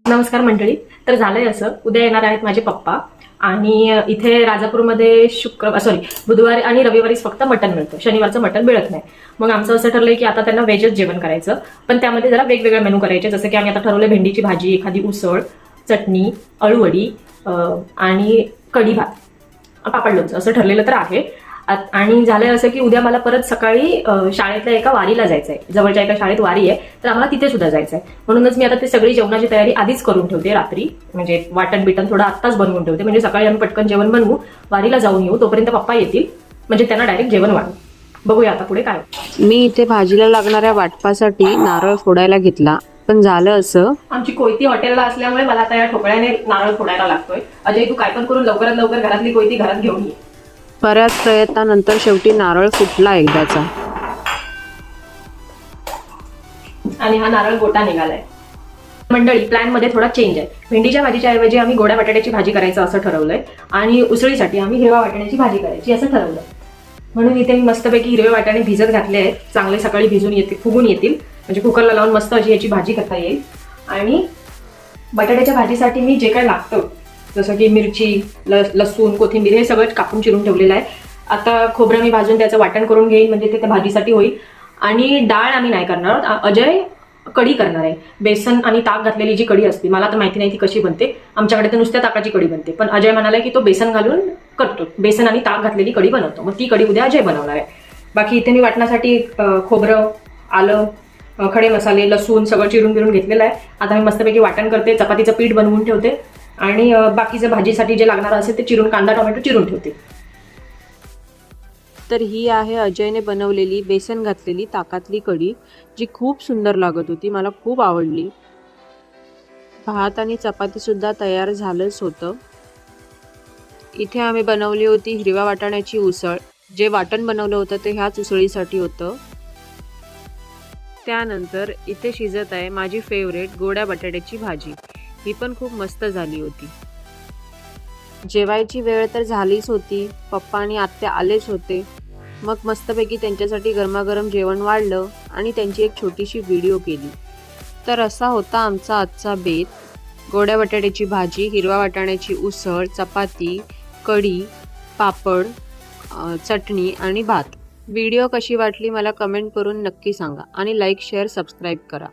नमस्कार मंडळी. तर झालंय असं, उद्या येणार आहेत माझे पप्पा आणि इथे राजापूरमध्ये बुधवारी आणि रविवारीच फक्त मटण मिळतं, शनिवारचं मटण मिळत नाही. मग आमचं असं ठरलंय की आता त्यांना व्हेजच जेवण करायचं, पण त्यामध्ये जरा वेगवेगळे मेनू करायचे. जसं की आम्ही आता ठरवलंय भेंडीची भाजी, एखादी उसळ, चटणी, अळूवडी आणि कढी भात, पापड लोणचं असं ठरलेलं तर आहे. आणि झालंय असं की उद्या मला परत सकाळी शाळेतल्या एका वारीला जायचंय, जवळच्या एका शाळेत वारी आहे, तर आम्हाला तिथे सुद्धा जायचंय. म्हणूनच मी आता ते सगळी जेवणाची तयारी आधीच करून ठेवते रात्री, म्हणजे वाटण बिटन थोडं आत्ताच बनवून ठेवते, म्हणजे सकाळी आम्ही पटकन जेवण बनवू, वारीला जाऊन येऊ, तोपर्यंत पप्पा येतील, म्हणजे त्यांना डायरेक्ट जेवण वाढू. बघूया आता पुढे काय. मी इथे भाजीला लागणाऱ्या वाटपासाठी नारळ फोडायला घेतला, पण झालं असं, आमची कोयती हॉटेलला असल्यामुळे मला आता या ठोकळ्याने नारळ फोडायला लागतोय. अजय, तू काय पण करून लवकरात लवकर घरातली कोयती घरात घेऊन ये. बऱ्याच प्रयत्नानंतर शेवटी नारळ फुटला एकदाचा. आणि हा नारळ गोटा निघालाय. मंडळी, प्लॅन मध्ये थोडा चेंज आहे. भेंडीच्या भाजीच्या ऐवजी आम्ही गोड्या बटाट्याची भाजी करायचं असं ठरवलंय, आणि उसळीसाठी आम्ही हिरव्या वाटाण्याची भाजी करायची असं ठरवलंय. म्हणून इथे मी मस्तपैकी हिरवे वाटाणे भिजत घातले आहेत, चांगले सकाळी फुगून येतील, म्हणजे कुकरला लावून मस्त अशी याची भाजी करता येईल. आणि बटाट्याच्या भाजीसाठी मी जे काय लागतं, जसं की मिरची, लसूण, कोथिंबीर हे सगळं कापून चिरून ठेवलेलं आहे. आता खोबरं मी भाजून त्याचं वाटण करून घेईन, म्हणजे ते त्या भाजीसाठी होईल. आणि डाळ आम्ही नाही करणार, अजय कढी करणार आहे. बेसन आणि ताक घातलेली जी कढी असते, मला तर माहिती नाही ती कशी बनते, आमच्याकडे तर नुसत्या ताकाची कढी बनते, पण अजय म्हणाला की तो बेसन घालून करतो, बेसन आणि ताक घातलेली कढी बनवतो, मग ती कढी उद्या अजय बनवणार आहे. बाकी इथे मी वाटण्यासाठी खोबरं, आलं, खडे मसाले, लसूण सगळं चिरून घेतलेलं आहे. आता मी मस्तपैकी वाटण करते, चपातीचं पीठ बनवून ठेवते, आणि बाकीचं भाजीसाठी जे लागणार असेल ते चिरून, कांदा टोमॅटो चिरून ठेवते. तर ही आहे अजयने बनवलेली बेसन घातलेली ताकातली कढी, जी खूप सुंदर लागत होती, मला खूप आवडली. भात आणि चपाती सुद्धा तयार झालंच होतं. इथे आम्ही बनवली होती हिरव्या वाटाण्याची उसळ. जे वाटण बनवलं होतं ते ह्याच उसळीसाठी होतं. त्यानंतर इथे शिजत आहे माझी फेवरेट गोड्या बटाट्याची भाजी, ही पण खूप मस्त झाली होती. जेवायची वेळ तर झालीच होती, पप्पा आणि आत्या आलेच होते. मग मस्तपैकी त्यांच्यासाठी गरमागरम जेवण वाढलं आणि त्यांची एक छोटीशी व्हिडिओ केली. तर असा होता आमचा आजचा बेत. गोड्या बटाट्याची भाजी, हिरव्या वाटाण्याची उसळ, चपाती, कढी, पापड, चटणी आणि भात. व्हिडिओ कशी वाटली मला कमेंट करून नक्की सांगा, आणि लाईक, शेअर, सबस्क्राईब करा.